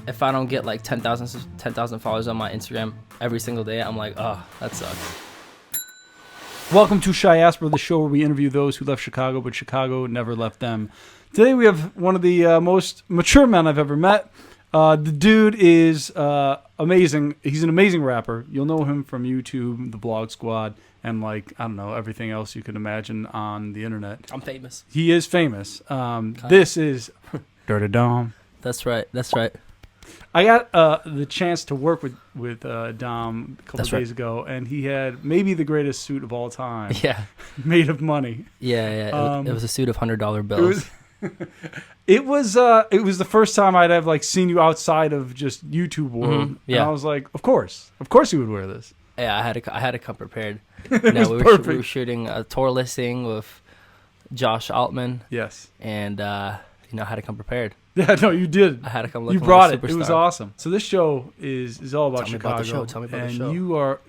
if I don't get like 10,000 followers on my Instagram every single day, I'm like, oh, that sucks. Welcome to Chiaspora, the show where we interview those who left Chicago, but Chicago never left them. Today we have one of the most mature men I've ever met. The dude is amazing. He's an amazing rapper. You'll know him from YouTube, the Blog Squad, and like, I don't know, everything else you can imagine on the internet. I'm famous. He is famous. This is Durte Dom. That's right. I got the chance to work with Dom a couple days ago, and he had maybe the greatest suit of all time. Yeah. Made of money. Yeah. It was a suit of $100 bills. It was the first time I'd have like seen you outside of just YouTube world. Yeah. And I was like, of course you would wear this. Yeah, I had to come prepared. Was we perfect. were shooting a tour listing with Josh Altman. Yes. And I had to come prepared. Yeah, no, you did. I had to come looking You brought like a it. superstar. It was awesome. So this show is all about Chicago. Tell me about the and show. you are,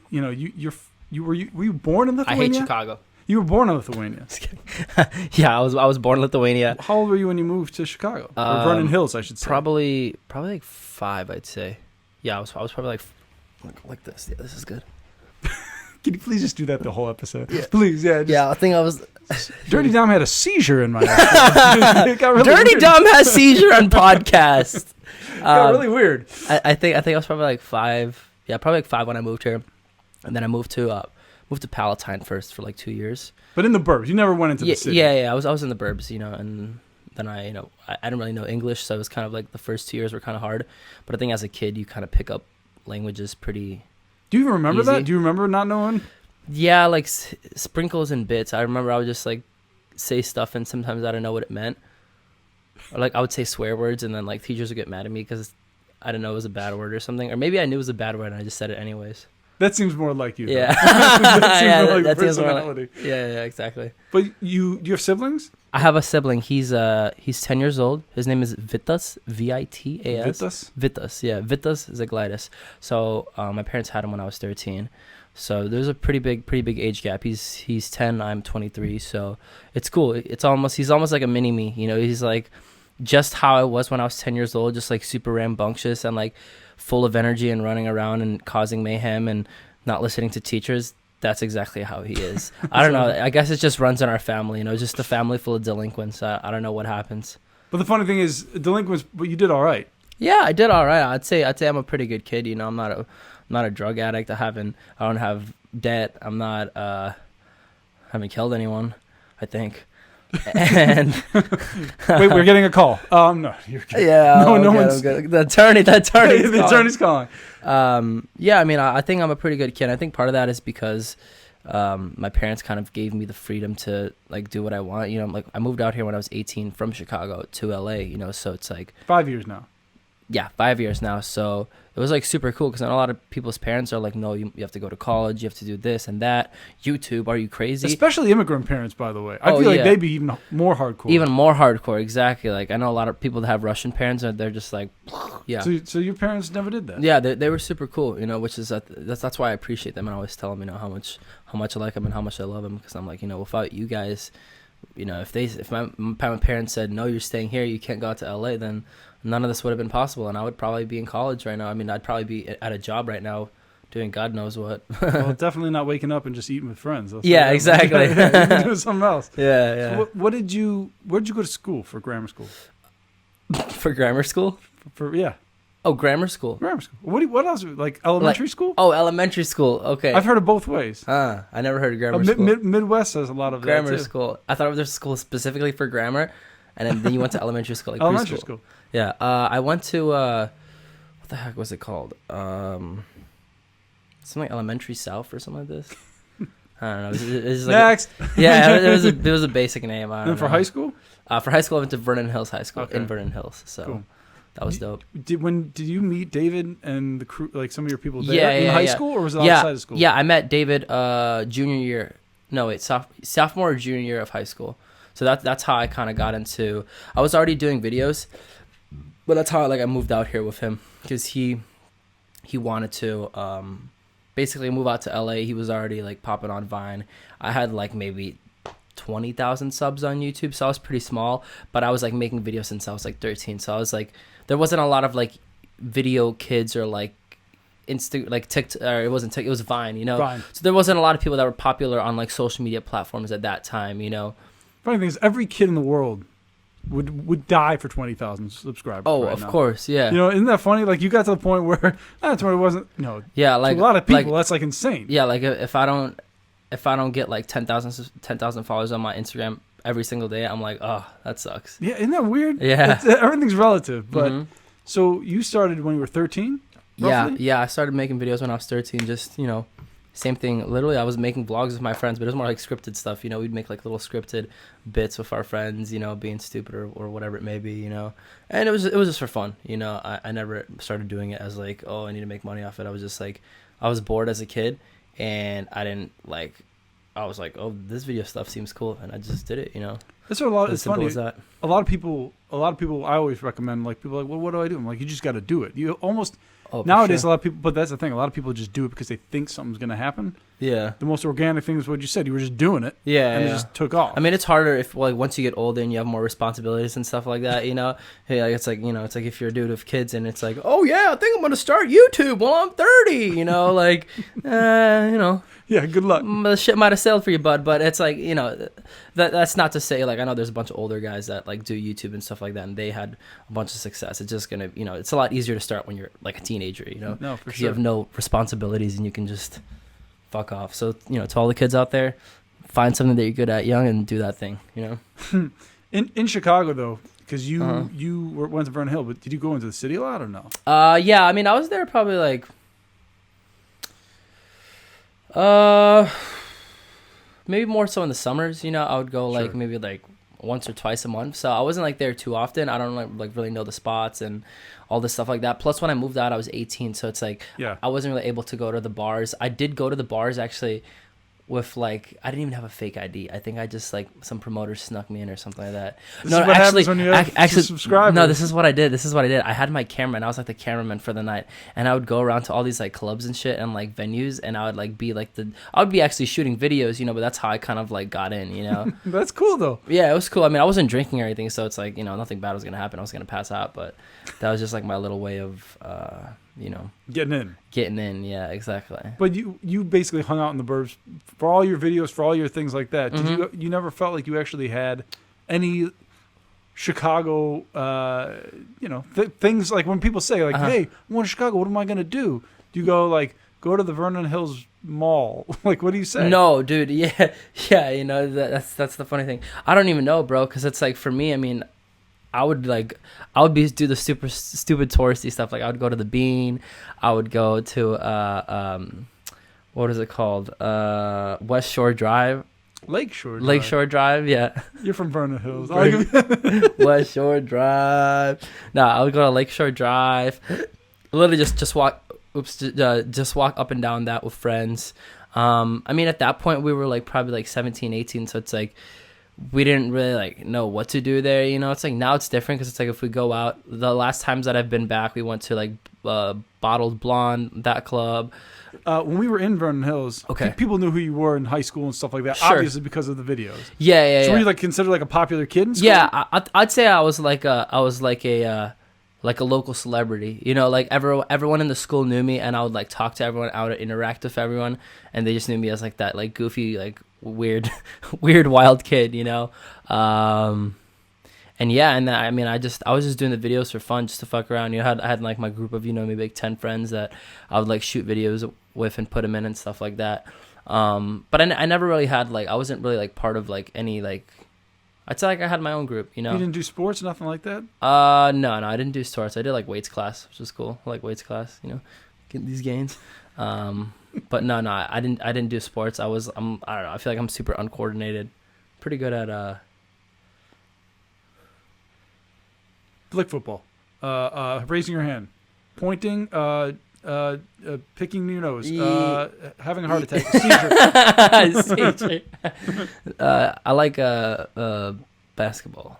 were you born in Lithuania? I hate Chicago. You were born in Lithuania. Just kidding. Yeah, I was born in Lithuania. How old were you when you moved to Chicago? Or Vernon Hills, I should say. Probably like 5, I'd say. Yeah, I was probably like this. Yeah, this is good. Can you please just do that the whole episode? Yeah. Please, yeah. Yeah, I think I was. Dirty Dom had a seizure in my house. It got really Dirty weird. Dom has seizure on podcast. It got really weird. I think I was probably like 5. Yeah, probably like 5 when I moved here, and then I moved to Palatine first for like 2 years. But in the burbs, you never went into the city. Yeah. I was in the burbs, and then I didn't really know English, so it was kind of like the first 2 years were kind of hard. But I think as a kid, you kind of pick up languages pretty. Do you even remember easy. that? Do you remember not knowing? Yeah, like sprinkles and bits. I remember I would just like say stuff, and sometimes I didn't know what it meant. Or like I would say swear words, and then like teachers would get mad at me because I didn't know it was a bad word or something. Or maybe I knew it was a bad word and I just said it anyways. That seems more like you. Yeah. That seems more like that seems more personality. yeah, exactly. But do you have siblings? I have a sibling. He's 10 years old. His name is Vitas, Vitas. Vitas, yeah. Vitas Zaglaitis. So my parents had him when I was 13. So there's a pretty big age gap. He's 10, I'm 23. So it's cool. He's almost like a mini me. He's like just how I was when I was 10 years old, just like super rambunctious and like full of energy and running around and causing mayhem and not listening to teachers. That's exactly how he is. I don't know. I guess it just runs in our family, just a family full of delinquents. I don't know what happens. But the funny thing is, delinquents. But you did all right. Yeah, I did all right. I'd say I'm a pretty good kid. I'm not a drug addict. I don't have debt. I'm not haven't killed anyone, I think. And wait, we're getting a call. No, you're kidding. Yeah, no one's. The attorney's calling. Yeah, I mean, I think I'm a pretty good kid. I think part of that is because my parents kind of gave me the freedom to like do what I want. Like I moved out here when I was 18 from Chicago to LA. So it's like 5 years now. Yeah, 5 years now. So it was like super cool because a lot of people's parents are like, no, you have to go to college, you have to do this and that. YouTube, are you crazy? Especially immigrant parents, by the way. I feel like they'd be even more hardcore. Even more hardcore, exactly. Like I know a lot of people that have Russian parents and they're just like, yeah. So your parents never did that? Yeah, they were super cool, which is that's why I appreciate them and I always tell them, how much I like them and how much I love them because I'm like, without you guys, if my parents said no, you're staying here, you can't go out to LA, then none of this would have been possible, and I would probably be in college right now. I mean, I'd probably be at a job right now doing God knows what. Well, definitely not waking up and just eating with friends. Yeah, exactly. Doing something else. Yeah. So where'd you go to school for grammar school? For grammar school? Yeah. Oh, grammar school. Grammar school. What else? Like elementary school? Oh, elementary school. Okay. I've heard it both ways. I never heard of grammar school. Midwest has a lot of grammar that too. school. I thought it was a school specifically for grammar, and then you went to elementary school, like elementary preschool. School. Yeah. I went to what the heck was it called? Something like Elementary South or something like this. I don't know. It was like Next. Yeah, it was a basic name. I don't know. For high school? For high school, I went to Vernon Hills High School in Vernon Hills. So cool. That was dope. Did you meet David and the crew, like some of your people there in high school, or was it outside of school? Yeah, I met David junior year. No, wait, sophomore or junior year of high school. So that's how I kind of got into. I was already doing videos, but that's how I moved out here with him because he wanted to basically move out to LA. He was already like popping on Vine. I had like maybe 20,000 subs on YouTube, so I was pretty small, but I was like making videos since I was like 13. So I was like, there wasn't a lot of like video kids or like like TikTok, or it wasn't TikTok, it was Vine, you know. Vine. So there wasn't a lot of people that were popular on like social media platforms at that time, you know. Funny thing is, every kid in the world would die for 20,000 subscribers. Oh, right of now. Course, yeah. You know, isn't that funny? Like, you got to the point where that's when it wasn't. No, yeah, like to a lot of people, like, that's like insane. Yeah, like if I don't get like 10,000 followers on my Instagram every single day, I'm like, oh, that sucks. Yeah, isn't that weird? Yeah, everything's relative. But so you started when you were 13. Yeah. I started making videos when I was 13. Just, you know, same thing. Literally, I was making vlogs with my friends, but it was more like scripted stuff. You know, we'd make like little scripted bits with our friends, you know, being stupid or whatever it may be, you know. And it was just for fun, you know. I never started doing it as like, oh, I need to make money off it. I was just like, I was bored as a kid, and I was like, oh, this video stuff seems cool, and I just did it, you know. That's what a lot. It's funny. That. A lot of people. I always recommend, like, people are like, well, what do I do? I'm like, you just got to do it. You almost. Nowadays, sure. A lot of people, but that's the thing. A lot of people just do it because they think something's going to happen. Yeah. The most organic thing is what you said. You were just doing it. Yeah. And it just took off. I mean, it's harder if, like, once you get older and you have more responsibilities and stuff like that, you know? Hey, like, it's like, you know, it's like if you're a dude with kids and it's like, oh, yeah, I think I'm going to start YouTube while I'm 30, you know? Like, you know. Yeah, good luck. The shit might have sailed for you, bud, but it's like, you know, that's not to say, like, I know there's a bunch of older guys that, like, do YouTube and stuff like that, and they had a bunch of success. It's just going to, you know, it's a lot easier to start when you're, like, a teenager, you know? No, for sure. You have no responsibilities and you can just fuck off. So, you know, to all the kids out there, find something that you're good at young and do that thing, you know? In Chicago, though, because you went to Vernon Hill, but did you go into the city a lot or no? Yeah, I mean, I was there probably, like, maybe more so in the summers, you know. I would go like maybe like once or twice a month, so I wasn't like there too often. I don't like really know the spots and all this stuff like that. Plus, when I moved out, I was 18, so it's like I wasn't really able to go to the bars. I did go to the bars actually with, like, I didn't even have a fake ID. I think I just, like, some promoters snuck me in or something like that. This is what happens when you have subscribers. No, this is what I did. I had my camera, and I was, like, the cameraman for the night. And I would go around to all these, like, clubs and shit and, like, venues, and I would, like, be, like, I would be actually shooting videos, you know, but that's how I kind of, like, got in, you know. That's cool, though. Yeah, it was cool. I mean, I wasn't drinking or anything, so it's, like, you know, nothing bad was going to happen. I was going to pass out, but that was just, like, my little way of, you know, getting in. Yeah, exactly. But you basically hung out in the burbs for all your videos, for all your things like that. Did you never felt like you actually had any Chicago, you know, things like when people say like, hey, I'm going to Chicago, what am I going to do? Do you go go to the Vernon Hills Mall? Like, what do you say? No, dude. Yeah. You know, that's the funny thing. I don't even know, bro. 'Cause it's like, for me, I mean, I would do the super stupid touristy stuff. Like, I would go to the Bean. I would go to what is it called? West Shore Drive. Lakeshore Drive, yeah. You're from Vernon Hills. West Shore Drive. No, I would go to Lakeshore Drive. Literally just walk. Just walk up and down that with friends. I mean, at that point we were like probably like 17, 18. So it's like, we didn't really like know what to do there, you know. It's like now it's different because it's like if we go out, the last times that I've been back, we went to like Bottled Blonde, that club. When we were in Vernon Hills, people knew who you were in high school and stuff like that, obviously because of the videos. Yeah. So were you like considered like a popular kid in school? Yeah, I'd say I was like a local celebrity, you know, like everyone in the school knew me, and I would like talk to everyone, I would interact with everyone, and they just knew me as like that like goofy, like weird wild kid, you know. And yeah, and I mean, I was just doing the videos for fun, just to fuck around. You know, I had like my group of, you know, maybe like 10 friends that I would like shoot videos with and put them in and stuff like that. But I never really had like, I wasn't really like part of like any like, I'd say like I had my own group, you know. You didn't do sports, nothing like that? No, I didn't do sports. I did like weights class, which was cool. I like weights class, you know, getting these gains. But no, I didn't do sports. I don't know. I feel like I'm super uncoordinated. Pretty good at flick football, raising your hand, pointing, picking your nose, having a heart attack, seizure. I like basketball.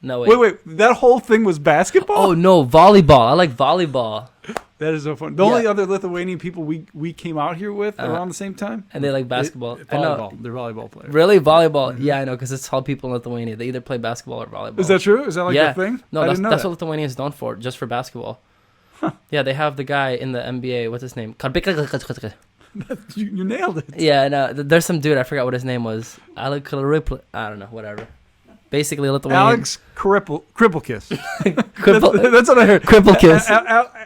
No, wait. That whole thing was basketball? Oh no, volleyball. I like volleyball. That is so fun. The only other Lithuanian people we came out here with around the same time, and they like basketball. Volleyball. They're volleyball players. Really, volleyball? Mm-hmm. Yeah, I know, because it's all people in Lithuania. They either play basketball or volleyball. Is that true? Is that like a thing? No, that's what Lithuania is known for, just for basketball. Yeah, they have the guy in the NBA. What's his name? You nailed it. Yeah, no, there's some dude. I forgot what his name was. I don't know. Whatever. Basically, Lithuanian. Alex Krippelkiss. That's what I heard. Krippelkiss.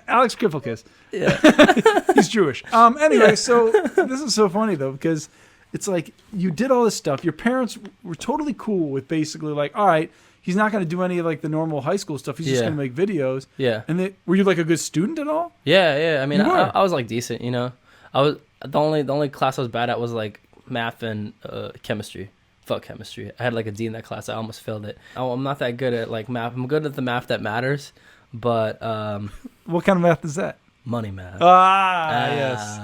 Alex Krippelkiss. Yeah. He's Jewish. Anyway, so this is so funny though, because it's like you did all this stuff. Your parents were totally cool with basically like, all right, he's not going to do any of like the normal high school stuff. He's just going to make videos. Yeah. And were you like a good student at all? Yeah. I mean, I was like decent. You know, I was the only class I was bad at was like math and chemistry. Fuck chemistry. I had like a D in that class. I almost failed it. I'm not that good at like math. I'm good at the math that matters, but what kind of math is that? Money math. Yes.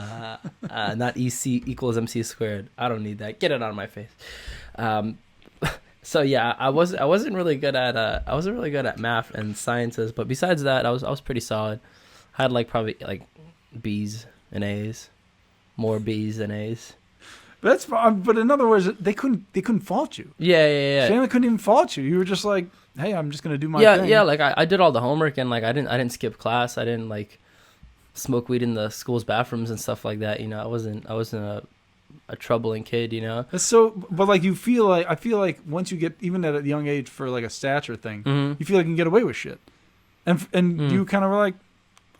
Not EC equals MC squared. I don't need that. Get it out of my face. So yeah, I wasn't really good at math and sciences, but besides that, I was pretty solid. I had like probably like B's and A's, more B's than A's. That's fine, but in other words, they couldn't fault you. Yeah. Shane couldn't even fault you. You were just like, hey, I'm just gonna do my thing. Yeah. Like I did all the homework and like I didn't skip class. I didn't like smoke weed in the school's bathrooms and stuff like that. You know, I wasn't a troubling kid. You know. So, but like I feel like once you get even at a young age for like a stature thing, you feel like you can get away with shit, and you kind of were like,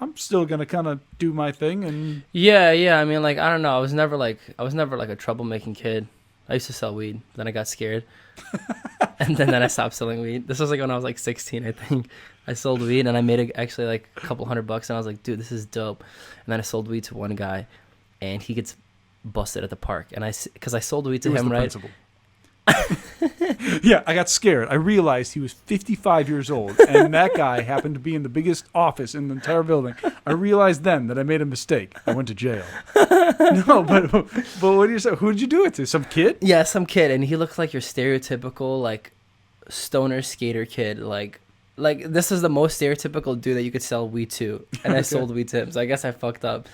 I'm still gonna kind of do my thing and yeah. I mean, like I don't know. I was never like a troublemaking kid. I used to sell weed. Then I got scared, and then I stopped selling weed. This was like when I was like 16, I think. I sold weed and I made actually like a couple $100, and I was like, dude, this is dope. And then I sold weed to one guy, and he gets busted at the park, and because I sold weed to him, right? Principal. Yeah, I got scared. I realized he was 55 years old, and that guy happened to be in the biggest office in the entire building. I realized then that I made a mistake. I went to jail. No, but what do you say? Who did you do it to? Some kid? Yeah, some kid, and he looked like your stereotypical like stoner skater kid. Like this is the most stereotypical dude that you could sell weed to, and I sold weed to him. So I guess I fucked up.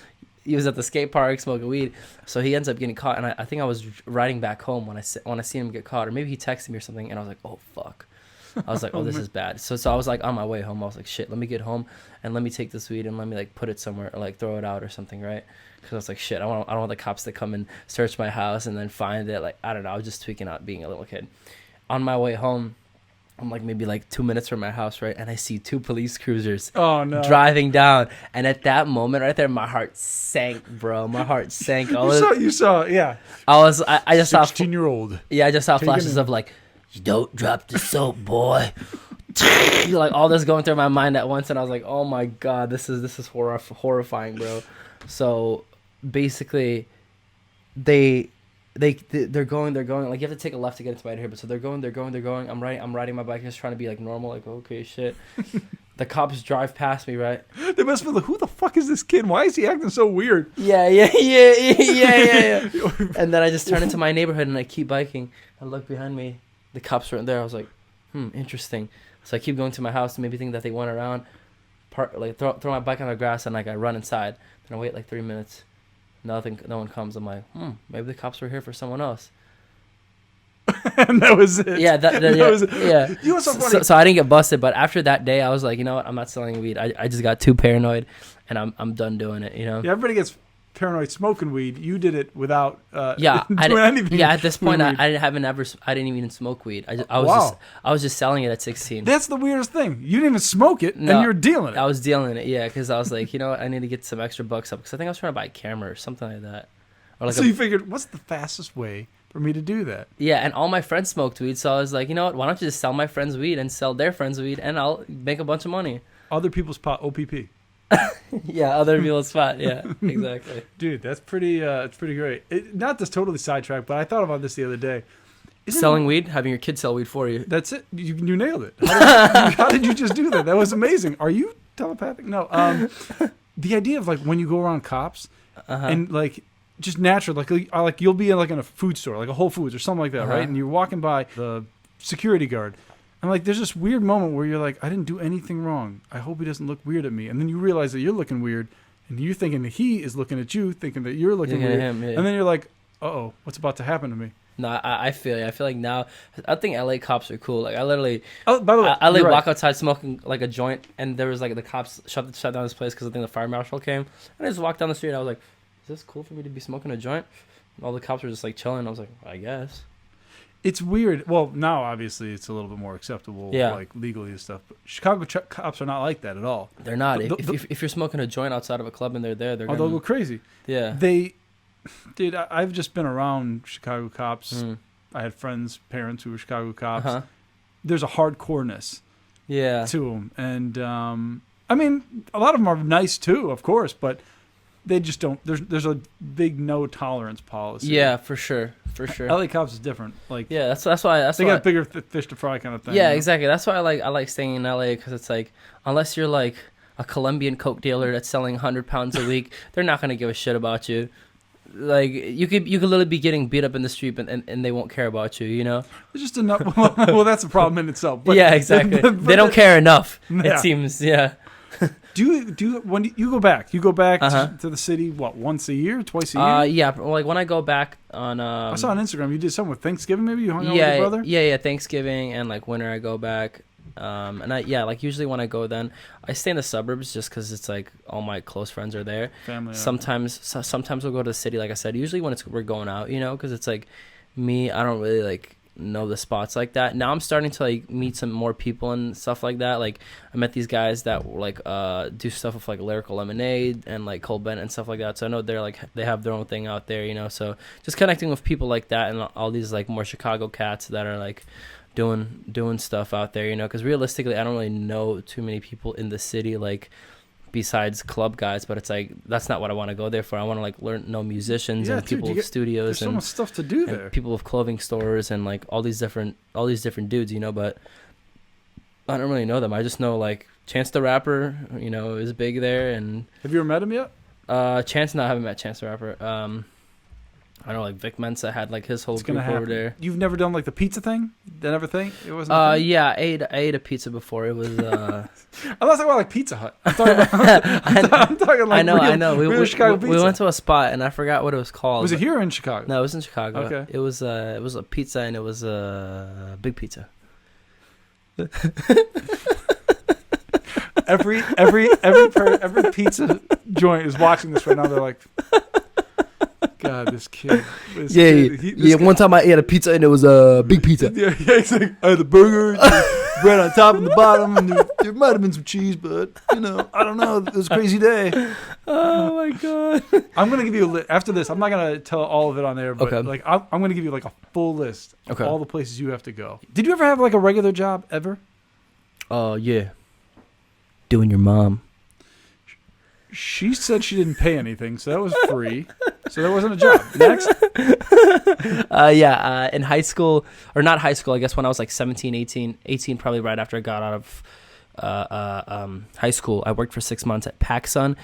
He was at the skate park smoking weed, so he ends up getting caught. And I think I was riding back home when I seen him get caught, or maybe he texted me or something, and I was like, oh fuck. I was like, oh, this is bad. So I was like on my way home, I was like, shit, let me get home and let me take this weed and let me like put it somewhere or like throw it out or something, right? Because I was like, shit, I don't want the cops to come and search my house and then find it. Like, I don't know, I was just tweaking out being a little kid. On my way home, I'm like maybe like 2 minutes from my house, right? And I see two police cruisers driving down. And at that moment right there, my heart sank, bro. My heart sank. You saw, yeah. I just saw 16-year-old. Yeah, I just saw flashes of like, you don't drop the soap, boy. Like all this going through my mind at once, and I was like, oh my god, this is horrifying, bro. So basically, they're going like you have to take a left to get into my neighborhood. So they're going. I'm riding my bike, just trying to be like normal, like okay shit. The cops drive past me, right? They must be like, who the fuck is this kid? Why is he acting so weird? Yeah. And then I just turn into my neighborhood and I keep biking. I look behind me, the cops weren't there. I was like, interesting. So I keep going to my house and maybe think that they went around, throw my bike on the grass, and like I run inside. Then I wait like 3 minutes. No one comes. I'm like, maybe the cops were here for someone else. And that was it. Yeah, that was it. Yeah. You were so funny. So I didn't get busted, but after that day, I was like, you know what? I'm not selling weed. I just got too paranoid, and I'm done doing it. You know. Yeah, everybody gets paranoid smoking weed. You did it without doing anything. Yeah, at this point, I didn't even smoke weed. I was just selling it at 16. That's the weirdest thing. You didn't even smoke it, and you were dealing it. I was dealing it, yeah, because I was like, you know what? I need to get some extra bucks up because I think I was trying to buy a camera or something like that. Or like so you figured, what's the fastest way for me to do that? Yeah, and all my friends smoked weed, so I was like, you know what? Why don't you just sell my friends weed and sell their friends weed, and I'll make a bunch of money. Other people's pot, OPP. Yeah, other people's spot. Yeah, exactly. Dude, that's pretty. It's pretty great. Not to totally sidetrack, but I thought about this the other day. Selling weed, having your kid sell weed for you. That's it. You nailed it. How did you just do that? That was amazing. Are you telepathic? No. The idea of like when you go around cops and like just natural, like you'll be in a food store, like a Whole Foods or something like that, right? And you're walking by the security guard. And like, there's this weird moment where you're like, I didn't do anything wrong. I hope he doesn't look weird at me. And then you realize that you're looking weird, and you're thinking that he is looking at you, thinking that you're looking weird. At him, yeah. And then you're like, uh-oh, what's about to happen to me? No, I feel you. I feel like now, I think LA cops are cool. Like I literally, Oh, by the way, I you're walk right. outside smoking like a joint, and there was like the cops shut down this place because I think the fire marshal came. And I just walked down the street. And I was like, "Is this cool for me to be smoking a joint?" And all the cops were just like chilling. I was like, "I guess." It's weird. Well, now obviously it's a little bit more acceptable, Yeah. like legally and stuff. But Chicago cops are not like that at all. They're not. The- If you're smoking a joint outside of a club and they're there, they're They'll gonna. go crazy. Yeah. Dude, I've just been around Chicago cops. Mm. I had friends, parents who were Chicago cops. Uh-huh. There's a hardcoreness Yeah. to them, and I mean, a lot of them are nice too, of course, but they just don't. There's a big no tolerance policy. Yeah, for sure. For sure. LA cops is different. Like, Yeah, that's why they got bigger fish to fry kind of thing. Yeah, you know? exactly. That's why I like staying in LA, because it's like, unless you're like a Colombian coke dealer that's selling 100 pounds a week, they're not gonna give a shit about you. Like you could literally be getting beat up in the street and they won't care about you, you know? It's just enough. Well, that's a problem in itself. But, yeah, exactly. They don't care enough. Yeah. It seems. Yeah. Do you when you go back? You go back Uh-huh. to the city what, once a year, twice a year? Yeah. Like when I go back on. I saw on Instagram you did something with Thanksgiving. Maybe you hung out with Yeah, your brother. yeah. Thanksgiving and like winter I go back. And like usually when I go, then I stay in the suburbs just because it's like all my close friends are there. Family. Sometimes we'll go to the city, like I said. Usually when we're going out, you know, because it's like me, I don't really like know the spots like that. Now I'm starting to like meet some more people and stuff like that. Like I met these guys that like do stuff with like Lyrical Lemonade and like Cole Bennett and stuff like that. So I know they're like they have their own thing out there, you know. So just connecting with people like that and all these like more Chicago cats that are like doing stuff out there, you know, because realistically I don't really know too many people in the city like besides club guys, but it's like that's not what I want to go there for. I want to like know musicians and people with studios there's so much stuff to do there. And people with clothing stores and like all these different dudes, you know, but I don't really know them. I just know like Chance the Rapper, you know, is big there. And have you ever met him yet? Chance, no, I haven't met Chance the Rapper. I know like Vic Mensa had like his whole group over there. You've never done like the pizza thing? That ever thing? It wasn't. A thing? Yeah, I ate a pizza before. It was. I'm not talking about like Pizza Hut. I'm talking about. I'm talking like I know. Real Chicago pizza. We went to a spot and I forgot what it was called. Was it here or in Chicago? No, it was in Chicago. Okay. It was a pizza and it was a big pizza. Every pizza joint is watching this right now. They're like, God, this kid. One time I ate a pizza and it was a big pizza. Yeah, he's like, I had the burger, bread on top and the bottom, and there might have been some cheese, but you know, I don't know. It was a crazy day. Oh my God. I'm gonna give you a list after this. I'm not gonna tell all of it on there, but okay. like I'm gonna give you like a full list of okay. all the places you have to go. Did you ever have like a regular job ever? Yeah. Doing your mom. She said she didn't pay anything, so that was free. So that wasn't a job. Next. In high school, or not high school, I guess when I was like 17, 18, probably right after I got out of high school, I worked for 6 months at PacSun,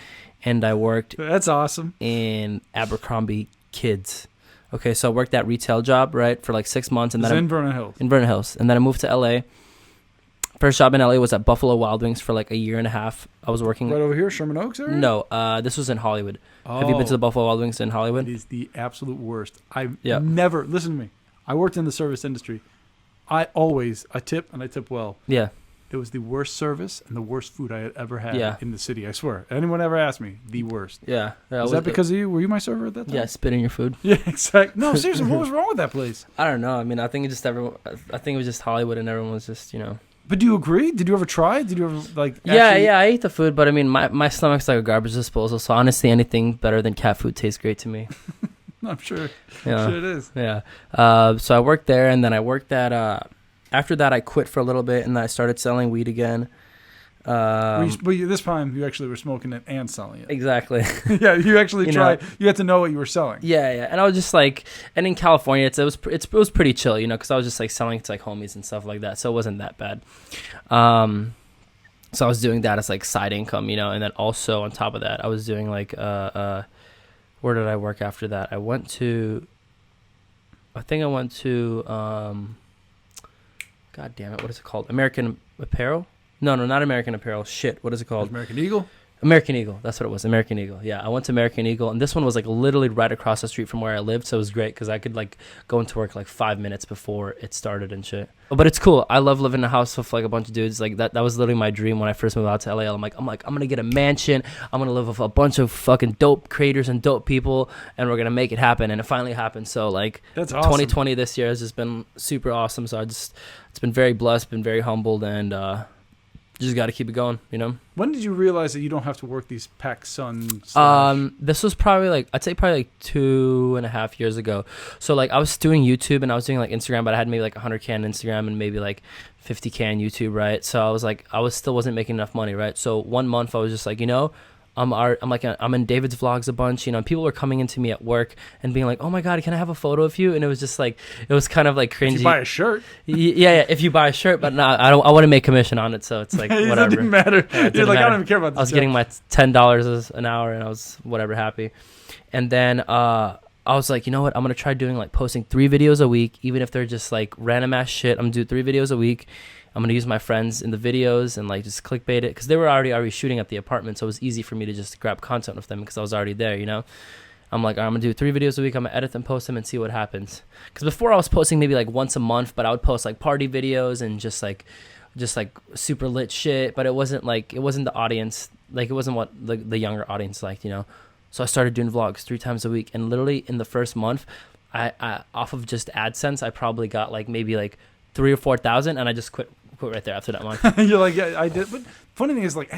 and I worked That's awesome. in Abercrombie Kids. Okay, so I worked that retail job, right, for like 6 months. And then in Vernon Hills. In Vernon Hills. And then I moved to LA. First job in LA was at Buffalo Wild Wings for like a year and a half. I was working right over here, Sherman Oaks area? No, this was in Hollywood. Oh, have you been to the Buffalo Wild Wings in Hollywood? It is the absolute worst. I've never, listen to me. I worked in the service industry. I tip, and I tip well. Yeah. It was the worst service and the worst food I had ever had in the city. I swear. Anyone ever asked me, the worst. Yeah. Was that because of you? Were you my server at that time? Yeah, spitting your food. Yeah, exactly. No, seriously, what was wrong with that place? I don't know. I mean, I think it was just Hollywood, and everyone was just, you know. But do you agree? Did you ever try? Did you ever like? Yeah, I ate the food, but I mean, my stomach's like a garbage disposal. So honestly, anything better than cat food tastes great to me. I'm sure. Yeah. I'm sure it is. Yeah. So I worked there, and then I worked at. After that, I quit for a little bit, and I started selling weed again. But this time, you actually were smoking it and selling it. Exactly. Yeah, you actually tried. You had to know what you were selling. Yeah, and I was just like, and in California, it was pretty chill, you know, because I was just like selling to like homies and stuff like that, so it wasn't that bad. So I was doing that as like side income, you know, and then also on top of that, I was doing like where did I work after that? I went to God damn it, what is it called? American Apparel? No, not American Apparel. Shit, what is it called? American Eagle? American Eagle. That's what it was. American Eagle. Yeah, I went to American Eagle, and this one was like literally right across the street from where I lived, so it was great because I could like go into work like 5 minutes before it started and shit. But it's cool. I love living in a house with like a bunch of dudes. Like that was literally my dream when I first moved out to LA. I'm gonna get a mansion. I'm gonna live with a bunch of fucking dope creators and dope people, and we're gonna make it happen. And it finally happened. So like, that's awesome. 2020 this year has just been super awesome. So it's been very blessed, been very humbled, and just got to keep it going, you know. When did you realize that you don't have to work these pack sun? This was probably like, I'd say probably like 2.5 years ago. So like I was doing YouTube and I was doing like Instagram, but I had maybe like 100K on Instagram and maybe like 50K on YouTube, right? So I was like, still wasn't making enough money, right? So 1 month I was just like, you know, I'm in David's vlogs a bunch, you know, and people were coming into me at work and being like, oh my God, can I have a photo of you? And it was just like, it was kind of like cringy. If you buy a shirt. Yeah, if you buy a shirt, but no, I wouldn't make commission on it. So it's like, whatever. It didn't matter. Yeah, You're like, matter. I don't even care about this. I was getting my $10 an hour and I was whatever happy. And then, I was like, you know what? I'm going to try doing like posting 3 videos a week, even if they're just like random ass shit. I'm going to do 3 videos a week. I'm going to use my friends in the videos and like just clickbait it because they were already shooting at the apartment. So it was easy for me to just grab content with them because I was already there, you know? I'm like, I'm going to do 3 videos a week. I'm going to edit them, post them and see what happens. Because before I was posting maybe like once a month, but I would post like party videos and just like super lit shit. But it wasn't the audience, like it wasn't what the younger audience liked, you know? So I started doing vlogs 3 times a week. And literally in the first month, I off of just AdSense, I probably got like maybe like 3,000 or 4,000 and I just quit right there after that month. You're like, yeah, I did. But funny thing is, like,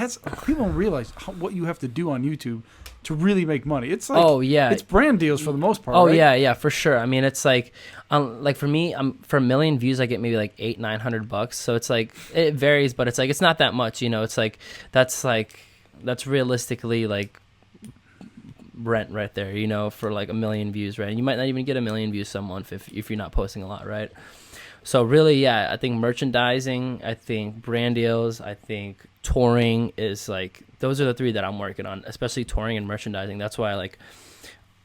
people don't realize what you have to do on YouTube to really make money. It's like, oh yeah, it's brand deals for the most part. Oh right? yeah, for sure. I mean, it's like for me, for 1 million views, I get maybe like $800-900. So it's like it varies, but it's like it's not that much, you know. It's like that's realistically like rent right there, you know, for like 1 million views, right? And you might not even get 1 million views some month if you're not posting a lot, right? So really, yeah, I think merchandising, I think brand deals, I think touring is like, those are the 3 that I'm working on, especially touring and merchandising. That's why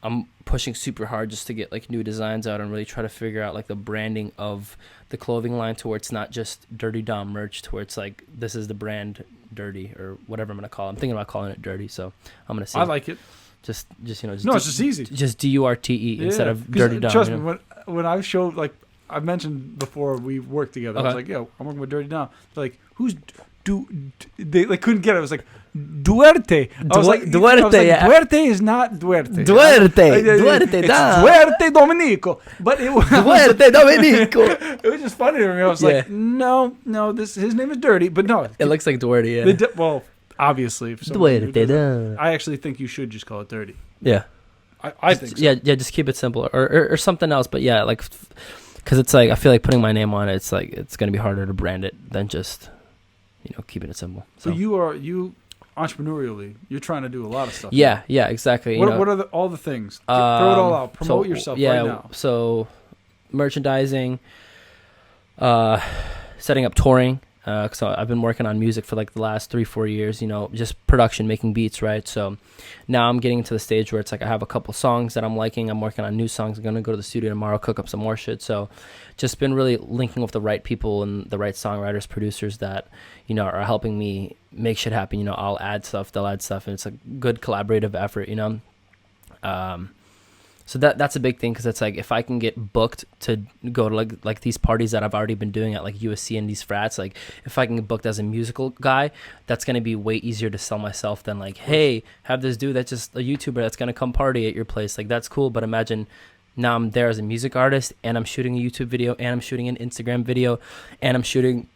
I'm pushing super hard just to get like new designs out and really try to figure out like the branding of the clothing line to where it's not just Dirty Dom merch, to where it's like, this is the brand Dirty or whatever I'm going to call it. I'm thinking about calling it Dirty. So I'm going to see. I like it. Just you know, it's just easy. Just DURTE instead of Dirty Dom. Trust me, when I showed like, I mentioned before we worked together. Okay. I was like, "Yo, I'm working with Dirty Dom." They're like, "Who's They like couldn't get it. I was like, Duerte. I was like, Duerte. Yeah. Duerte is not Duerte. Duerte. Duerte. Duerte Domenico. But it was Duerte Domenico. It was just funny to me. I was like, no, his name is Dirty, but no, it looks like Duarte. Yeah. Well, obviously, Duerte. I actually think you should just call it Dirty. Yeah. I think so. Yeah. Just keep it simple or something else. But yeah, like. Because it's like, I feel like putting my name on it, it's like, it's going to be harder to brand it than just, you know, keeping it simple. So you entrepreneurially, you're trying to do a lot of stuff. Yeah, exactly. What are all the things? Throw it all out. Promote yourself right now. So merchandising, setting up touring. So I've been working on music for like the last 3-4 years, you know, just production, making beats, right? So now I'm getting to the stage where it's like I have a couple songs that I'm liking. I'm working on new songs. I'm going to go to the studio tomorrow, cook up some more shit. So just been really linking with the right people and the right songwriters, producers that, you know, are helping me make shit happen. You know, I'll add stuff, they'll add stuff, and it's a good collaborative effort, you know? So that's a big thing, because it's like if I can get booked to go to like these parties that I've already been doing at like USC and these frats, like if I can get booked as a musical guy, that's going to be way easier to sell myself than like, hey, have this dude that's just a YouTuber that's going to come party at your place. Like that's cool, but imagine now I'm there as a music artist and I'm shooting a YouTube video and I'm shooting an Instagram video and I'm shooting,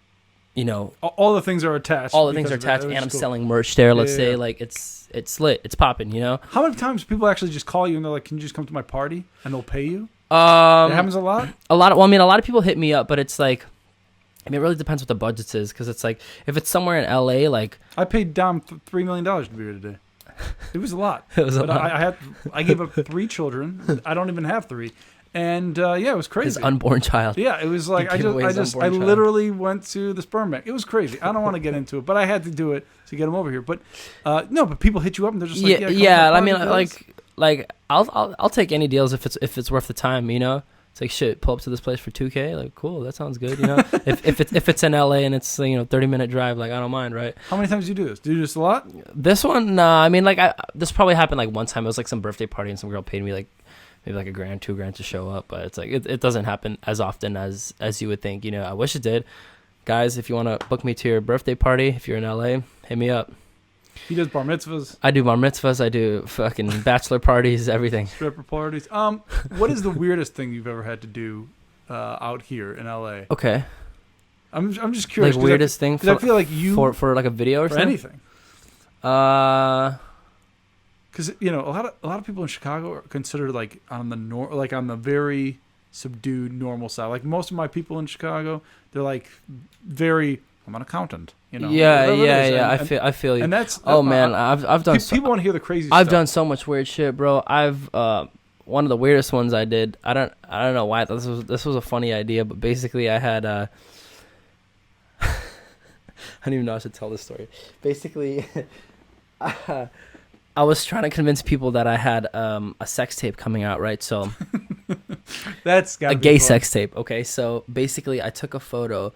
you know, all the things are attached. All the things are attached, and I'm selling merch there. Let's say like it's lit, it's popping. You know. How many times people actually just call you and they're like, "Can you just come to my party?" and they'll pay you. It happens a lot. A lot of people hit me up, but it's like, I mean, it really depends what the budget is, because it's like if it's somewhere in LA, like I paid Dom $3 million to be here today. It was a lot. It was a lot. I gave up 3 children. I don't even have 3. And it was crazy. His unborn child. Yeah, it was like I literally went to the sperm bank. It was crazy. I don't want to get into it, but I had to do it to get him over here. But but people hit you up and they're just like, I mean, like I'll take any deals if it's worth the time. You know, It's like, shit, pull up to this place for $2K. Like, cool, that sounds good. You know, if it's in LA and it's 30-minute drive, like I don't mind, right? How many times do you do this? Do you do this a lot? This one, nah. I mean, like this probably happened like one time. It was like some birthday party and some girl paid me like maybe like $1,000, $2,000 to show up, but it's like it doesn't happen as often as you would think. You know, I wish it did. Guys, if you want to book me to your birthday party, if you're in LA, hit me up. He does bar mitzvahs. I do bar mitzvahs. I do fucking bachelor parties, everything. Stripper parties. What is the weirdest thing you've ever had to do out here in LA? Okay. I'm just curious. Like weirdest thing I feel like you for like a video or something. Anything. Because a lot of people in Chicago are considered like on the very subdued normal side. Like most of my people in Chicago, they're like very. I'm an accountant. Yeah. I feel you. And that's man, I've done. People want to hear the crazy stuff. I've done so much weird shit, bro. I've one of the weirdest ones I did. I don't know why this was a funny idea, but basically I had I don't even know how to tell this story. Basically, I was trying to convince people that I had a sex tape coming out, right? So that's gotta a gay sex tape. Okay, so basically I took a photo.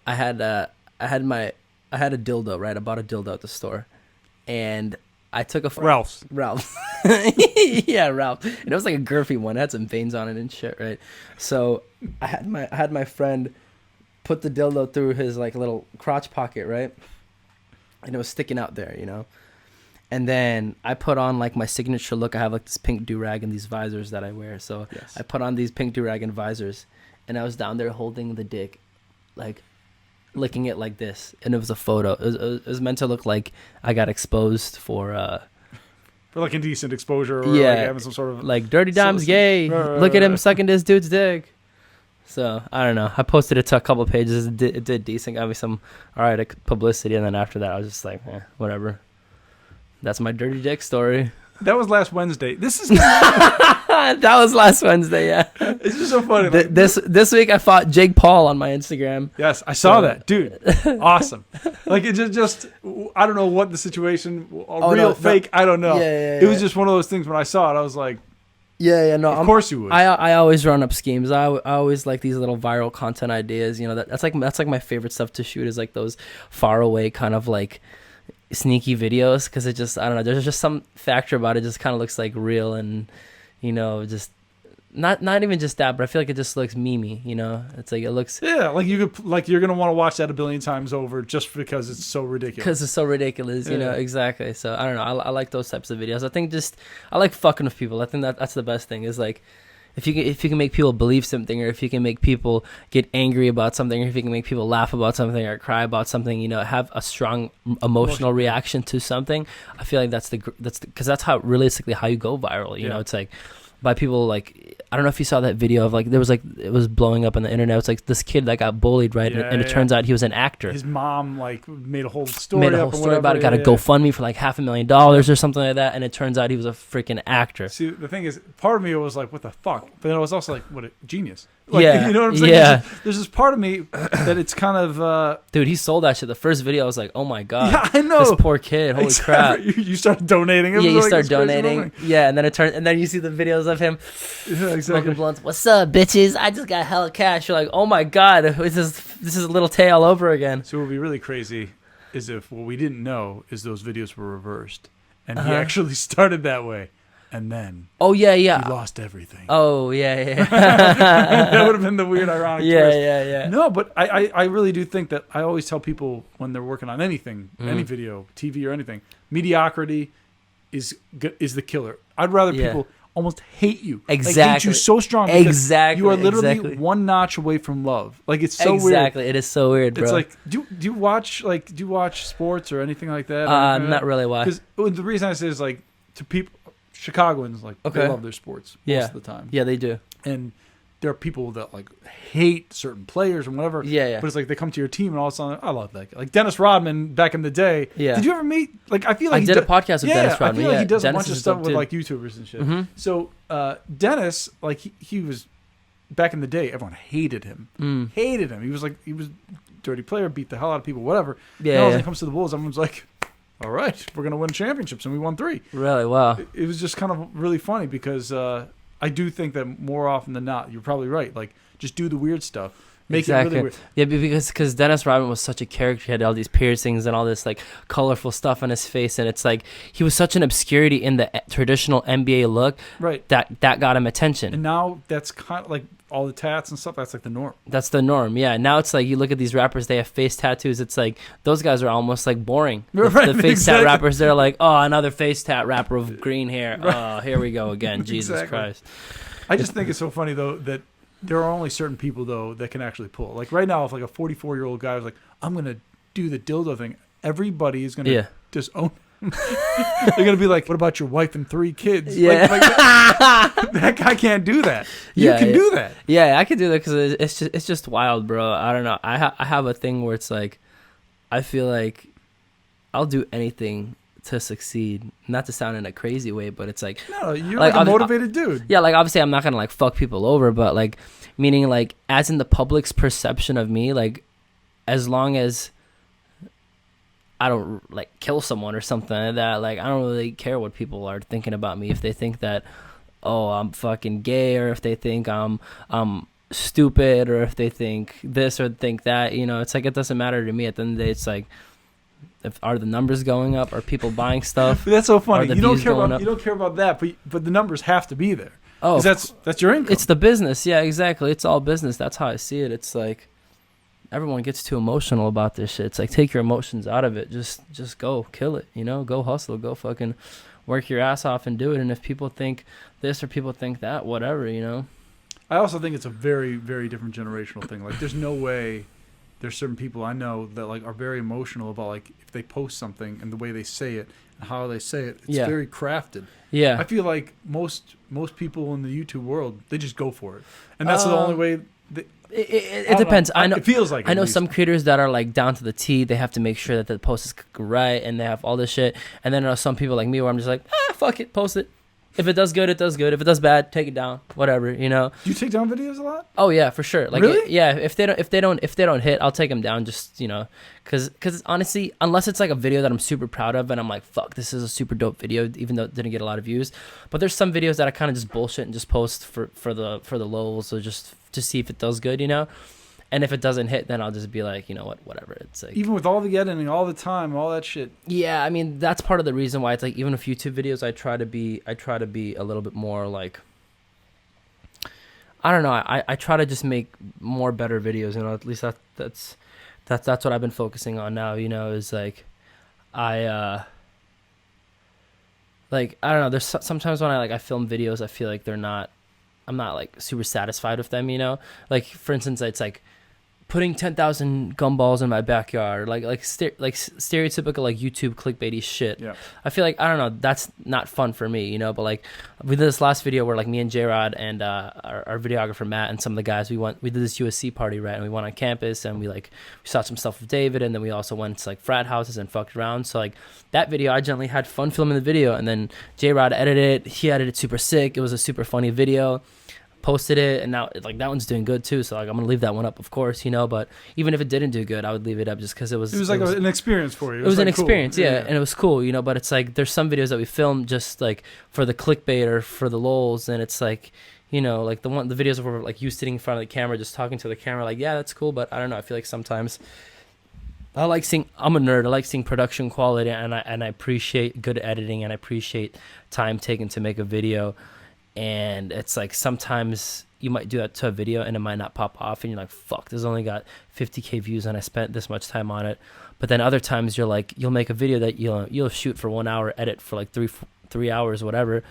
I had a dildo, right? I bought a dildo at the store, and I took a Ralph's. Yeah, Ralph. And it was like a girthy one. It had some veins on it and shit, right? So I had my friend put the dildo through his like little crotch pocket, right? And it was sticking out there, you know. And then I put on like my signature look. I have like this pink do-rag and these visors that I wear. So yes. I put on these pink do-rag and visors, and I was down there holding the dick, like licking it like this, and it was a photo. It was meant to look like I got exposed for like indecent exposure, or like having some sort of like Dirty Dime's gay. Look at him sucking this dude's dick. So I don't know. I posted it to a couple of pages. It did decent. Got me some alright publicity, and then after that, I was just like, whatever. That's my dirty dick story. That was last Wednesday. This is that was last Wednesday. Yeah, it's just so funny. This week I fought Jake Paul on my Instagram. Yes, I saw that, dude. Awesome. Like it just I don't know what the situation, fake. I don't know. Yeah, it was just one of those things. When I saw it, I was like, no. Of course you would. I always run up schemes. I always like these little viral content ideas. You know, that's like my favorite stuff to shoot is like those far away kind of like sneaky videos, because it just, I don't know, there's just some factor about it. Just kind of looks like real, and just not even just that, but I feel like it just looks memey. It's like it looks like you're gonna want to watch that a billion times over just because it's so ridiculous. Because it's so ridiculous, exactly. So I don't know. I like those types of videos. I think I like fucking with people. I think that's the best thing. Is like if you can make people believe something, or if you can make people get angry about something, or if you can make people laugh about something or cry about something, have a strong emotional reaction to something. I feel like that's because that's how realistically how you go viral. It's like by people like, I don't know if you saw that video of like it was blowing up on the internet. It's like this kid that got bullied, right? And it turns out he was an actor. His mom like made a whole story about it. Got a GoFundMe for like $500,000 or something like that, and it turns out he was a freaking actor. See, the thing is, part of me was like, "What the fuck?" But then I was also like, "What a genius!" Like, yeah, you know what I'm saying? Yeah. There's this part of me that it's kind of dude, he sold that shit. The first video, I was like, "Oh my god!" Yeah, I know. This poor kid. Holy crap! You start donating. Yeah, you start donating. Yeah, and then you see the videos of him smoking blunts. What's up, bitches? I just got hella cash. You're like, oh my god, this is a little tale all over again. So what would be really crazy is if what we didn't know is those videos were reversed, and he actually started that way. And then, he lost everything. Oh, yeah. That would have been the weird, ironic twist. Yeah. No, but I really do think that I always tell people when they're working on anything, any video, TV or anything, mediocrity is the killer. I'd rather people almost hate you. Exactly. Like, hate you so strong. Exactly. You are literally one notch away from love. Like, it's so weird. Exactly. It is so weird, bro. It's like, do you watch sports or anything like that? Not really. Why? Because the reason I say is like to people. Chicagoans, like, they love their sports most of the time. Yeah, they do. And there are people that, like, hate certain players and whatever. Yeah. But it's like they come to your team and all of a sudden, I love that guy. Like, Dennis Rodman back in the day. Yeah. Did you ever meet, like, I feel like I did a podcast with Dennis Rodman. I feel like he does Dennis a bunch of stuff with, like, YouTubers and shit. Mm-hmm. So, Dennis, like, he was, back in the day, everyone hated him. Hated him. He was a dirty player, beat the hell out of people, whatever. Yeah. When it comes to the Bulls, everyone's like, all right, we're going to win championships, and we won 3. Really? Wow. It was just kind of really funny because I do think that more often than not, you're probably right. Like, just do the weird stuff. Make it really weird. Yeah, because Dennis Rodman was such a character. He had all these piercings and all this like colorful stuff on his face, and it's like he was such an obscurity in the traditional NBA look. Right. That got him attention. And now that's kind of like all the tats and stuff. That's like the norm. That's the norm. Yeah. Now it's like you look at these rappers. They have face tattoos. It's like those guys are almost like boring. The face tat rappers. They're like, oh, another face tat rapper with green hair. Right. Oh, here we go again. Jesus Christ. I just think it's so funny though that there are only certain people, though, that can actually pull. Like, right now, if, like, a 44-year-old guy was like, I'm going to do the dildo thing, everybody is going to just own him. They're going to be like, what about your wife and 3 kids? Yeah. That guy can't do that. You can do that. Yeah, I can do that because it's just wild, bro. I don't know. I have a thing where it's like, I feel like I'll do anything to succeed, not to sound in a crazy way, but it's like, no, you're like a motivated dude. Yeah, like obviously I'm not gonna like fuck people over, but like meaning like as in the public's perception of me, like as long as I don't like kill someone or something like that, like I don't really care what people are thinking about me. If they think that, oh, I'm fucking gay, or if they think I'm stupid, or if they think this or think that, you know, it's like it doesn't matter to me. At the end of the day, it's like, are the numbers going up? Are people buying stuff? But that's so funny. You don't care about that, but the numbers have to be there. Oh, that's your income. It's the business. Yeah, exactly. It's all business. That's how I see it. It's like everyone gets too emotional about this shit. It's like take your emotions out of it. Just go kill it. You know, go hustle. Go fucking work your ass off and do it. And if people think this or people think that, whatever, you know. I also think it's a very, very different generational thing. Like, there's no way. There's certain people I know that like are very emotional about like if they post something and the way they say it and how they say it. It's very crafted. Yeah. I feel like most people in the YouTube world, they just go for it, and that's the only way. It depends. I know. It feels like. I know some creators that are like down to the T. They have to make sure that the post is right, and they have all this shit. And then there are some people like me where I'm just like, fuck it, post it. If it does good, it does good. If it does bad, take it down. Whatever, you know. Do you take down videos a lot? Oh yeah, for sure. Like, really? Yeah. If they don't hit, I'll take them down. Just, you know, because honestly, unless it's like a video that I'm super proud of and I'm like, fuck, this is a super dope video, even though it didn't get a lot of views. But there's some videos that I kind of just bullshit and just post for the lulz, or just to see if it does good, you know. And if it doesn't hit, then I'll just be like, you know what, whatever. It's like, even with all the editing, all the time, all that shit. Yeah, I mean, that's part of the reason why it's like, even with YouTube videos, I try to be a little bit more like, I don't know. I try to just make more better videos. You know, at least that's what I've been focusing on now. You know, is like, I don't know. There's sometimes when I film videos, I feel like I'm not like super satisfied with them. You know, like for instance, it's like putting 10,000 gumballs in my backyard, like stereotypical like YouTube clickbaity shit. Yeah. I feel like, I don't know, that's not fun for me, you know. But like we did this last video where like me and J-Rod and our videographer Matt and some of the guys, we did this USC party, right? And we went on campus and we saw some stuff with David, and then we also went to like frat houses and fucked around. So like that video, I generally had fun filming the video, and then J-Rod edited it. He edited it super sick. It was a super funny video. Posted it, and now like that one's doing good too, so like I'm gonna leave that one up, of course, you know. But even if it didn't do good, I would leave it up just because it was an experience for you. It was like an experience, cool. yeah, and it was cool, you know. But it's like there's some videos that we filmed just like for the clickbait or for the lulz, and it's like, you know, like the videos where like you sitting in front of the camera just talking to the camera, like, yeah, that's cool, but I don't know, I feel like sometimes I'm a nerd. I like seeing production quality, and I appreciate good editing, and I appreciate time taken to make a video. And it's like sometimes you might do that to a video and it might not pop off, and you're like, fuck, this only got 50K views and I spent this much time on it. But then other times you're like, you'll make a video that you'll shoot for 1 hour, edit for like three hours, whatever,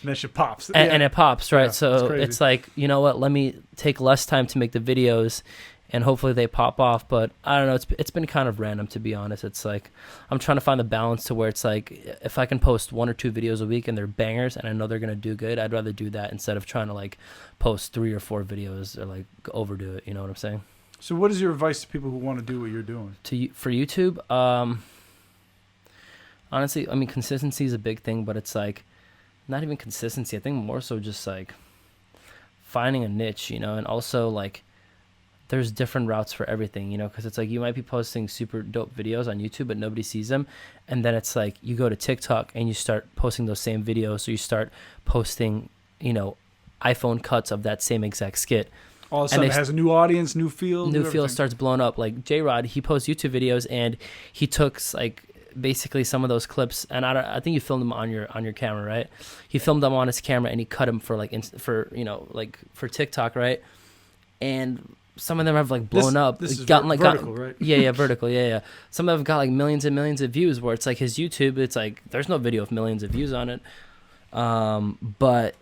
and that shit pops, and it pops, right? Yeah, so it's like, you know what, let me take less time to make the videos, and hopefully they pop off. But I don't know, it's been kind of random, to be honest. It's like I'm trying to find the balance to where it's like if I can post 1 or 2 videos a week and they're bangers and I know they're gonna do good, I'd rather do that instead of trying to like post 3 or 4 videos or like overdo it. You know what I'm saying? So what is your advice to people who want to do what you're doing? For YouTube, honestly, I mean, consistency is a big thing, but it's like not even consistency. I think more so just like finding a niche, you know, and also like there's different routes for everything, you know, because it's like you might be posting super dope videos on YouTube, but nobody sees them. And then it's like you go to TikTok and you start posting those same videos. So you start posting, you know, iPhone cuts of that same exact skit. All of a sudden, it has a new audience, new feel. New feel starts blowing up. Like J-Rod, he posts YouTube videos, and he took like basically some of those clips, and I think you filmed them on your camera, right? He filmed them on his camera, and he cut them for like for TikTok, right? And some of them have like blown up. This is vertical, right? Yeah, vertical. Yeah. Some of them got like millions and millions of views. Where it's like his YouTube, it's like there's no video of millions of views on it, but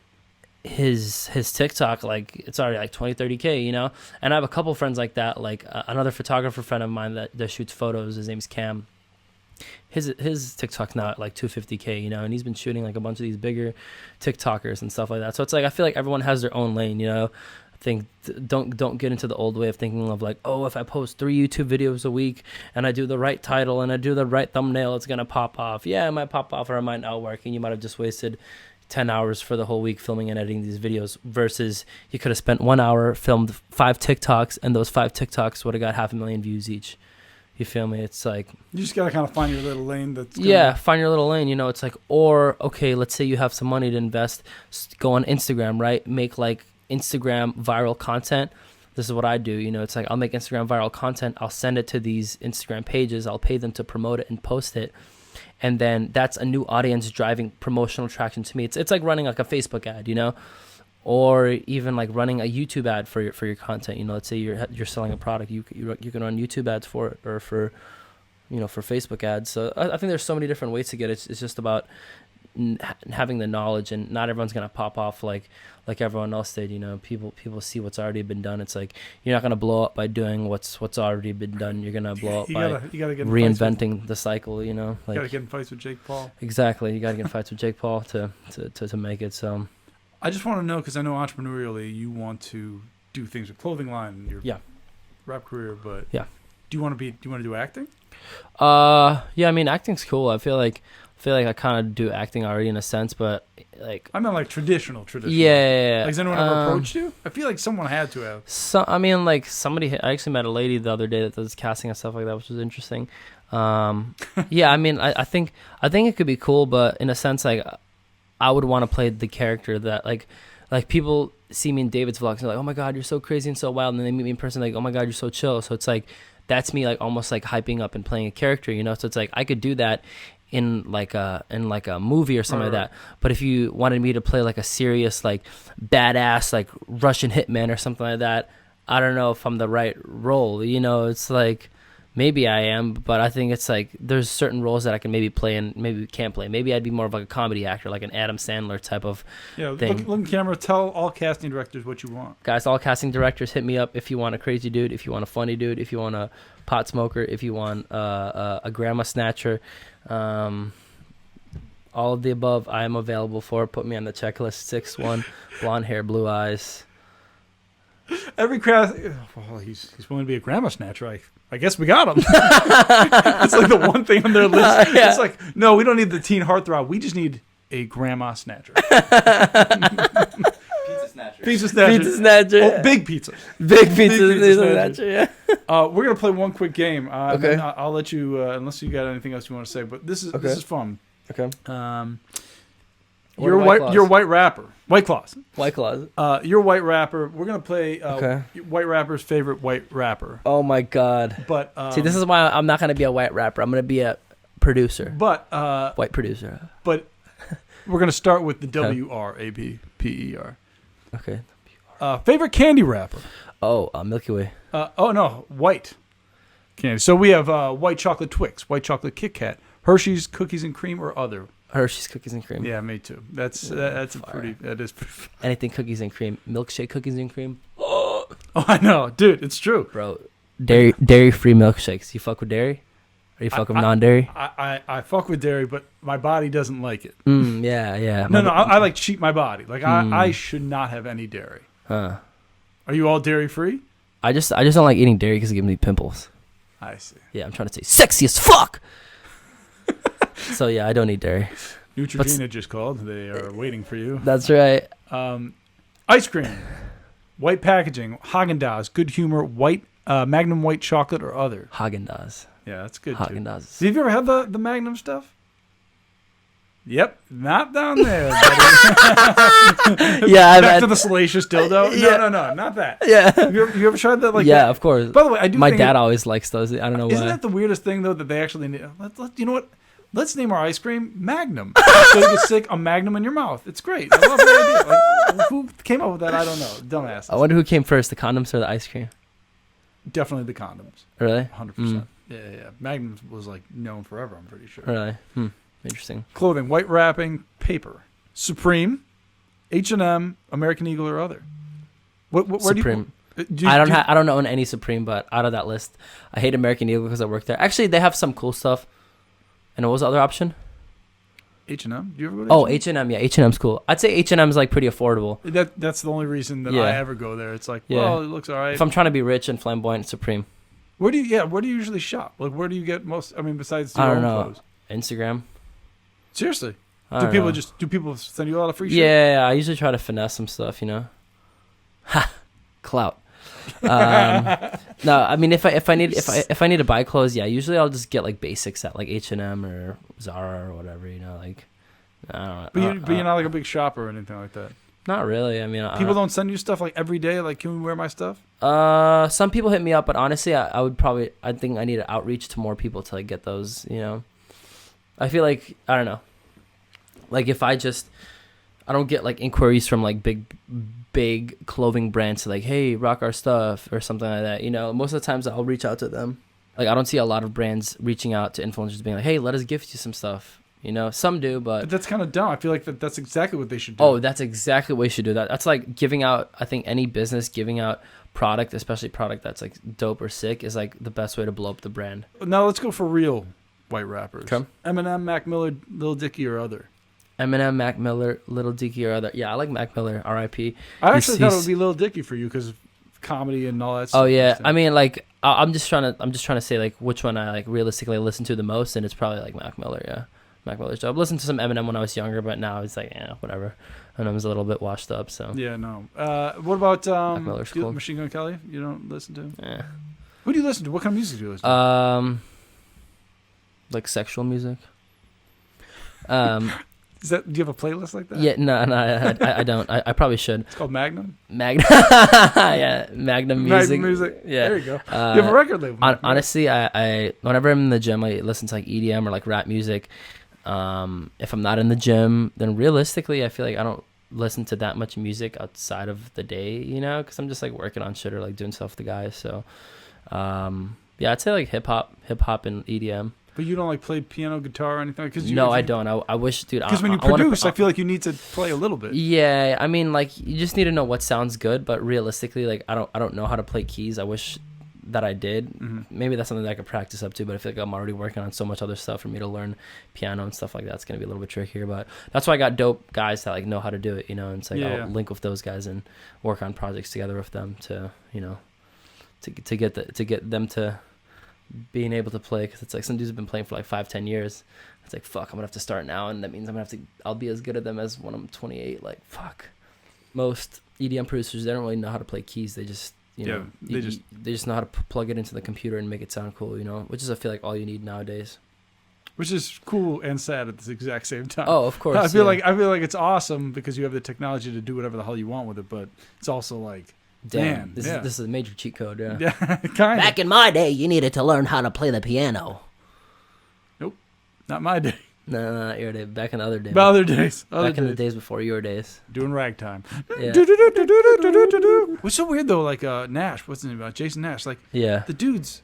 his TikTok, like it's already like 20-30K, you know. And I have a couple friends like that, like another photographer friend of mine that shoots photos. His name's Cam. His TikTok's now at like 250K, you know, and he's been shooting like a bunch of these bigger TikTokers and stuff like that. So it's like I feel like everyone has their own lane, you know. I think don't get into the old way of thinking of like, oh, if I post 3 YouTube videos a week and I do the right title and I do the right thumbnail, it's gonna pop off. Yeah, it might pop off or it might not work, and you might have just wasted 10 hours for the whole week filming and editing these videos, versus you could have spent 1 hour, filmed 5 TikToks, and those 5 TikToks would have got 500,000 views each. You feel me? It's like you just gotta kind of find your little lane. Find your little lane. You know, it's like, or okay, let's say you have some money to invest, go on Instagram, right? Make like Instagram viral content. This is what I do. You know, it's like I'll make Instagram viral content. I'll send it to these Instagram pages. I'll pay them to promote it and post it. And then that's a new audience driving promotional traction to me. It's like running like a Facebook ad, you know, or even like running a YouTube ad for your content. You know, let's say you're selling a product, you can run YouTube ads for it, or for Facebook ads. So I think there's so many different ways to get it. It's just about having the knowledge, and not everyone's gonna pop off like everyone else did. You know, people see what's already been done. It's like you're not gonna blow up by doing what's already been done. You're gonna blow up by reinventing the cycle. You know, like you gotta get in fights with Jake Paul. Exactly, you gotta get in fights with Jake Paul to make it. So I just want to know, because I know entrepreneurially you want to do things with clothing line and your rap career, but yeah, do you want to do acting? Yeah, I mean, acting's cool. I feel like I kind of do acting already in a sense, but like I meant like traditional. Yeah. Like, has anyone ever approached you? I feel like someone had to have. So I mean, like somebody. I actually met a lady the other day that does casting and stuff like that, which was interesting. Yeah, I mean, I think it could be cool, but in a sense, like I would want to play the character that like people see me in David's vlogs and they're like, oh my god, you're so crazy and so wild, and then they meet me in person like, oh my god, you're so chill. So it's like that's me like almost like hyping up and playing a character, you know. So it's like I could do that in like a movie or something like that. But if you wanted me to play like a serious like badass like Russian hitman or something like that, I don't know if I'm the right role, you know. It's like maybe I am, but I think it's like there's certain roles that I can maybe play and maybe can't play. Maybe I'd be more of like a comedy actor, like an Adam Sandler type of thing. Look in camera, tell all casting directors what you want. Guys, all casting directors, hit me up if you want a crazy dude, if you want a funny dude, if you want a pot smoker, if you want a grandma snatcher. All of the above I am available for. Put me on the checklist. 6'1", blonde hair, blue eyes. Every cast, well, he's willing to be a grandma snatcher. I guess we got him. It's like the one thing on their list. Yeah. It's like, no, we don't need the teen heartthrob. We just need a grandma snatcher. Pizza snatcher. Oh, big pizza. Big pizza snatcher. Yeah. We're gonna play one quick game. Okay. I'll let you, unless you got anything else you want to say. But this is fun. Okay. You're white rapper. White Claws. White Claws. You're white rapper. We're gonna play white rapper's favorite white rapper. Oh my god. But see, this is why I'm not gonna be a white rapper. I'm gonna be a producer. But white producer. But we're gonna start with the WRAPPER. Okay. Favorite candy rapper. Oh, Milky Way. No, white candy. So we have white chocolate Twix, white chocolate Kit Kat, Hershey's cookies and cream, or other. Hershey's cookies and cream. Yeah, me too. That is pretty. Anything cookies and cream, milkshake cookies and cream. Oh, I know, dude. It's true, bro. Dairy-free milkshakes. You fuck with dairy? Or you fuck with non-dairy? I fuck with dairy, but my body doesn't like it. Yeah. No, I like cheat my body. Like I should not have any dairy. Huh? Are you all dairy free? I just don't like eating dairy because it gives me pimples. I see. Yeah, I'm trying to say sexy as fuck. So yeah, I don't eat dairy. Neutrogena just called. They are waiting for you. That's right. Ice cream, white packaging, Haagen-Dazs, good humor, white Magnum white chocolate, or other. Haagen-Dazs. Yeah, that's good. Haagen-Dazs. Have you ever had the Magnum stuff? Yep, not down there. Yeah, back to the salacious dildo. Yeah. No, not that. Yeah. You ever tried that? Like, yeah, of course. By the way, I do. My dad always likes those. I don't know why. Isn't that the weirdest thing though that they actually need? You know what? Let's name our ice cream Magnum. So you get sick a Magnum in your mouth. It's great. I love the idea. Like, who came up with that? I don't know. Dumbass. I wonder who came first, the condoms or the ice cream. Definitely the condoms. Really? 100%. Yeah. Magnum was like known forever. I'm pretty sure. Really? Interesting. Clothing, white wrapping, paper. Supreme, H&M, American Eagle, or other. Where Supreme. Do you, I don't own any Supreme, but out of that list, I hate American Eagle because I work there. Actually, they have some cool stuff. And what was the other option? H&M. Do you ever go to H&M? H&M. Yeah, H&M's cool. I'd say H&M is like pretty affordable. That's the only reason that I ever go there. It's like, well, it looks all right. If I'm trying to be rich and flamboyant, Supreme. Where do you usually shop? Like, where do you get most? I mean, besides your I own don't know. clothes. Instagram. Seriously. Do people send you a lot of free shit? Yeah, I usually try to finesse some stuff, Ha, clout. No, I mean if I need to buy clothes, usually I'll just get like basics at like H&M or Zara or whatever, like I don't know. But you're not like a big shopper or anything like that. Not really. I mean, people don't send you stuff like every day. Like, can we wear my stuff? Some people hit me up, but honestly, I think I need to outreach to more people to like get those. I feel like I don't know. Like if I don't get like inquiries from like big clothing brands to like, hey, rock our stuff or something like that. Most of the times I'll reach out to them. Like I don't see a lot of brands reaching out to influencers being like, hey, let us gift you some stuff. Some do, but that's kind of dumb. I feel like that's exactly what they should do. Oh, that's exactly what you should do. That's like giving out. I think any business giving out product, especially product that's like dope or sick, is like the best way to blow up the brand. Now let's go for real white rappers. Okay. Eminem, Mac Miller, Lil Dicky, or other. Eminem, Mac Miller, Lil Dicky, or other. Yeah, I like Mac Miller. R.I.P. I actually thought it would be Lil Dicky for you because of comedy and all that stuff. Oh yeah, I mean, like I'm just trying to say like which one I like realistically listen to the most, and it's probably like Mac Miller. Yeah, Mac Miller's dope. I listened to some Eminem when I was younger, but now it's like whatever. And I was a little bit washed up. So yeah, no. What about Mac Miller's cool. Machine Gun Kelly? You don't listen to? Yeah. Who do you listen to? What kind of music do you listen to? Like sexual music. Do you have a playlist like that? Yeah, no, I don't. I probably should. It's called Magnum. Yeah, Magnum music. Magnum music. Yeah, there you go. You have a record label. Honestly, I whenever I'm in the gym, I listen to like EDM or like rap music. If I'm not in the gym, then realistically, I feel like I don't listen to that much music outside of the day, because I'm just like working on shit or like doing stuff with the guys. So, I'd say like hip hop and EDM. But you don't like play piano, guitar, or anything? No, I don't. I wish, dude. Because when you produce, I feel like you need to play a little bit. Yeah, I mean, like you just need to know what sounds good. But realistically, like I don't know how to play keys. I wish that I did. Mm-hmm. Maybe that's something that I could practice up to. But I feel like I'm already working on so much other stuff for me to learn piano and stuff like that. It's gonna be a little bit trickier. But that's why I got dope guys that like know how to do it. And it's like I'll link with those guys and work on projects together with them to to get them to being able to play, because it's like some dudes have been playing for like 5-10 years. It's like, fuck, I'm gonna have to start now, and that means I'll be as good at them as when I'm 28. Like, fuck. Most EDM producers, they don't really know how to play keys. They just they just know how to plug it into the computer and make it sound cool, which is I feel like all you need nowadays. Which is cool and sad at the exact same time. Oh, of course. I feel like it's awesome because you have the technology to do whatever the hell you want with it, but it's also like, damn, this is a major cheat code. Yeah, kind of. Back in my day, you needed to learn how to play the piano. Nope, not my day. No, not your day. Back in the other days. Other days. Back in the days before your days. Doing ragtime. Yeah. What's so weird though? Like Nash, what's his name? Jason Nash. Like, the dude's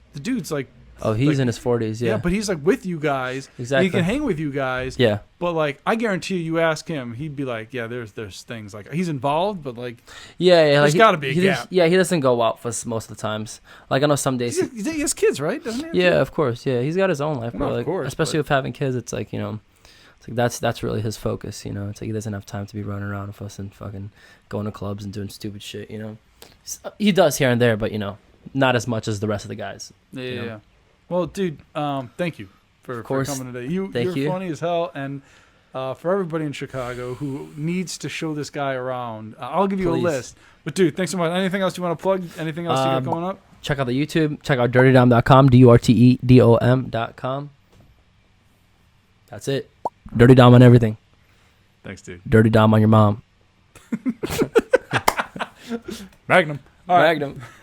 like. Oh, he's like, in his 40s, yeah. Yeah, but he's like with you guys. Exactly. He can hang with you guys. Yeah. But like, I guarantee you ask him, he'd be like, yeah, there's things like he's involved, but like, there's got to be a gap. He doesn't go out for most of the times. Like I know some days he has kids, right? Doesn't he? Yeah, of course. Yeah, he's got his own life, bro. Like, of course, especially with having kids, it's like it's like that's really his focus. It's like he doesn't have time to be running around with us and fucking going to clubs and doing stupid shit. He does here and there, but not as much as the rest of the guys. Yeah. Well, dude, thank you for coming today. You're funny as hell, and for everybody in Chicago who needs to show this guy around, I'll give you a list. But dude, thanks so much. Anything else you want to plug? Anything else you got going up? Check out the YouTube. Check out dirtedom.com, DURTEDOM.com. That's it. Dirty Dom on everything. Thanks, dude. Dirty Dom on your mom. Magnum. Magnum.